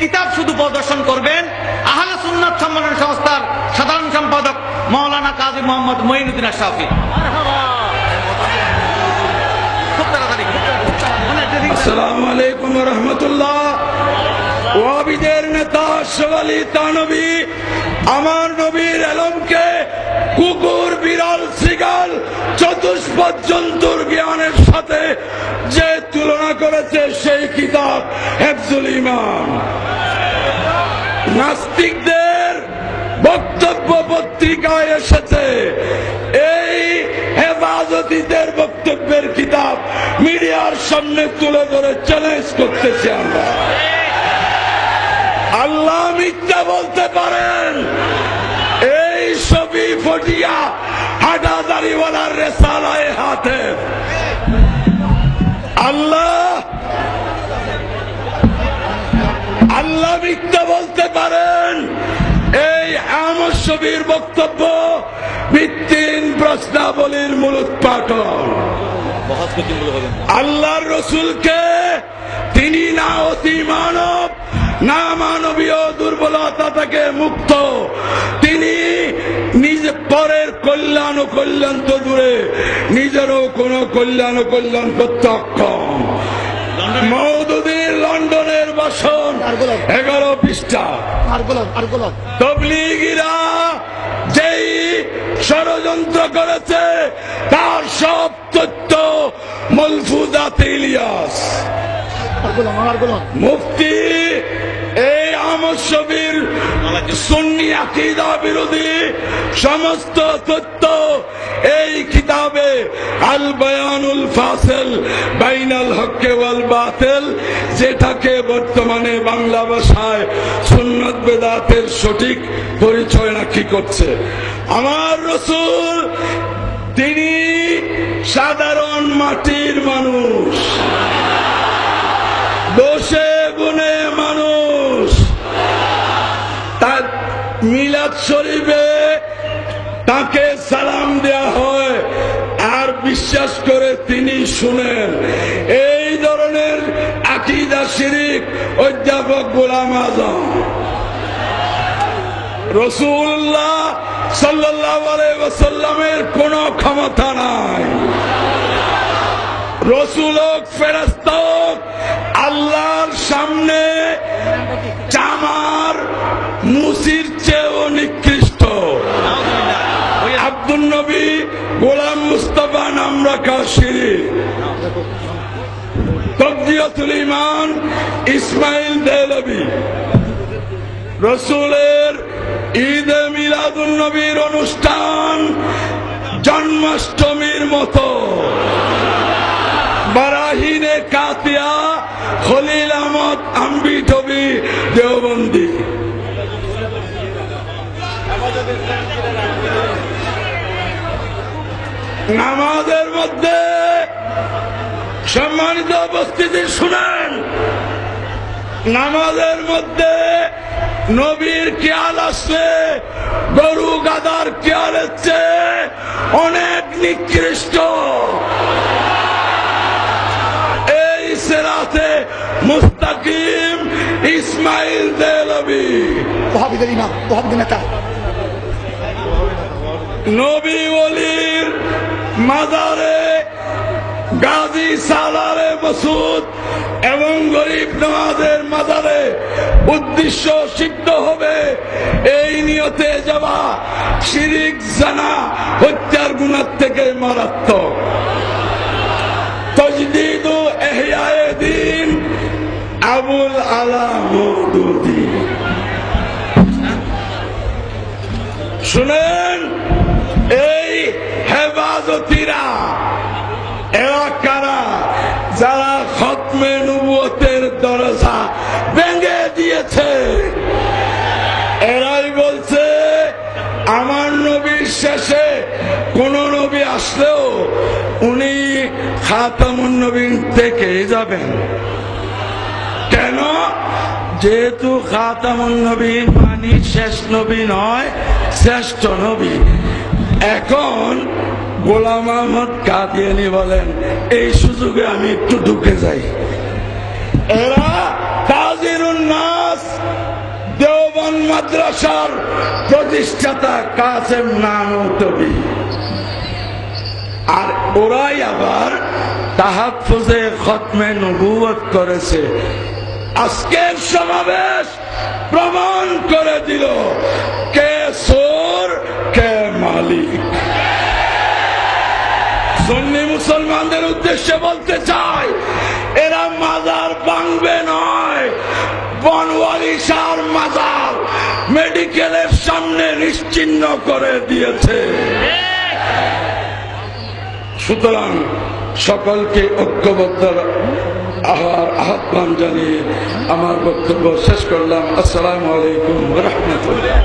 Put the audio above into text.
কিতাব শুধু প্রদর্শন করবেন আহলে সুন্নাত সম্মেলন সংস্থার সাধারণ সম্পাদক মাওলানা কাজী মোহাম্মদ মঈনুদ্দিন আশরাফী। আসসালামু আলাইকুম ওয়া রাহমাতুল্লাহ। ওয়াহাবিদের নেতা আশরাফ আলী থানভী আমার নবীর আলমকে কুকুর, বিড়াল, শৃগাল, চতুষ্পদ জন্তুর জ্ঞানের সাথে যে তুলনা করেছে সেই কিতাব হিফজুল ঈমান। নাস্তিকদের বক্তব্য পত্রিকায় এসেছে, এই হেফাজতীদের বক্তব্যের কিতাব মিডিয়ার সামনে তুলে ধরে চ্যালেঞ্জ করতেছি আমরা। আল্লাহ মিথ্যা বলতে পারেন? এই ছবি ফটিয়া হাঁটা দাড়িওয়ালার রেসালায়ে হাতে আল্লাহ মিথ্যা বলতে পারেন? এই আহমদ শফির বক্তব্য ভিত্তিহীন প্রশ্নাবলীর মূলোৎপাটন। আল্লাহর রসুলকে তিনি না অতি মানব, না মানবীয় দুর্বলতা থেকে মুক্ত, তিনি নিজে পরের কল্যাণ ও কল্যাণ তো দূরে নিজেরও কোনো কল্যাণ ও কল্যাণ করতে অক্ষম। মওদুদীর লন্ডনের ভাষণ 11 পৃষ্ঠা। তাবলীগীরা যেই ষড়যন্ত্র করেছে তার সব তথ্য মালফুজাতে ইলিয়াস। মুফতি এই আহমদ শফির সুন্নি আকীদা বিরোধী সমস্ত তথ্য এই কিতাবে আল বায়ানুল ফাসিল বাইনাল হক ওয়াল বাতিল, যেটাকে বর্তমানে বাংলা ভাষায় সুন্নাত বেদাতের সঠিক পরিচয় নাকি করছে। আমার রাসূল তিনি সাধারণ মাটির মানুষ, দোষে গুণে মানুষ। তার মিলাদ শরীফে তাকে সালাম দেয়া হয় আর বিশ্বাস করে তিনি শুনেন। এই ধরনের আকীদা শিরক অধ্যাপক গোলাম আযম। রাসূলুল্লাহ সাল্লাল্লাহু আলাইহি ওয়াসাল্লামের কোনো ক্ষমতা নাই। রাসূল হোক ফেরেশতা হোক আল্লাহর সামনে চামার মুসির চেয়েও নিকৃষ্ট। আব্দুল নবী গোলাম মুস্তাফা নাম রাখা শিরক। তাকদিয়াতুল ঈমান ইসমাইল দেহলভী রাসূলের ঈদে মিলাদুন নবীর অনুষ্ঠান জন্মাষ্টমীর মতো। বারাহিনে কাতিয়া খলিল আহমদ আম্বি টবি দেওবন্দি। নামাজের মধ্যে সম্মানিত উপস্থিতি শুনেন, নামাজের মধ্যে নবীর খেয়াল আসলে গরু গাদার খেয়ালের চেয়ে অনেক নিকৃষ্ট। এই সিরাতে মুস্তাকিম ইসমাইল দেহলভী ওয়াহাবিদের ইমাম, ওয়াহাবিদের নেতা। নবী ওলির মাজারে গাজী সালারে মাসুদ এবং গরিব নওয়াজের মাজারে উদ্দেশ্য সিদ্ধ হবে এই নিয়তে যাওয়া শিরিক, জানা, হত্যার গুনাহ থেকে মারাত্মক। তাজদীদ ও ইহয়ায়ে দ্বীন আবুল আলা মওদুদী। শুনেন, এই হেফাজতীরা এরা কারা? যারা খতমে নবুয়তের দরজা ভেঙে দিয়েছে। এরাই বলছে আমার নবীর শেষে কোন নবী আসলেও উনি খাতামুন নবীন থেকে যাবেন। কেন? যেহেতু খাতামুন নবী মানে শেষ নবী নয়, শ্রেষ্ঠ নবী। এখন গোলাম আহমদ কাদিয়ানী বলেন এই সুযোগে আমি একটু ঢুকে যাই। এরা তাজিরুন নাস মাদ্রাসার প্রতিষ্ঠাতা কাসেম নানুতবি, আর ওরাই আবার তাহাফুজে খতমে নবুয়ত করেছে। আজকের সমাবেশ প্রমাণ করে দিল কে চোর কে মালিক। সুন্নি মুসলমানদের উদ্দেশ্যে বলতে চাই, এরা মাজার ভাঙবে নয়, বনওয়ালী শাহর মাজার মেডিকেলের সামনে নিশ্চিহ্ন করে দিয়েছে। সুতরাং সকলকে ঐক্যবদ্ধ আহ্বান জানিয়ে আমার বক্তব্য শেষ করলাম। আসসালামু আলাইকুম ওয়া রাহমাতুল্লাহ।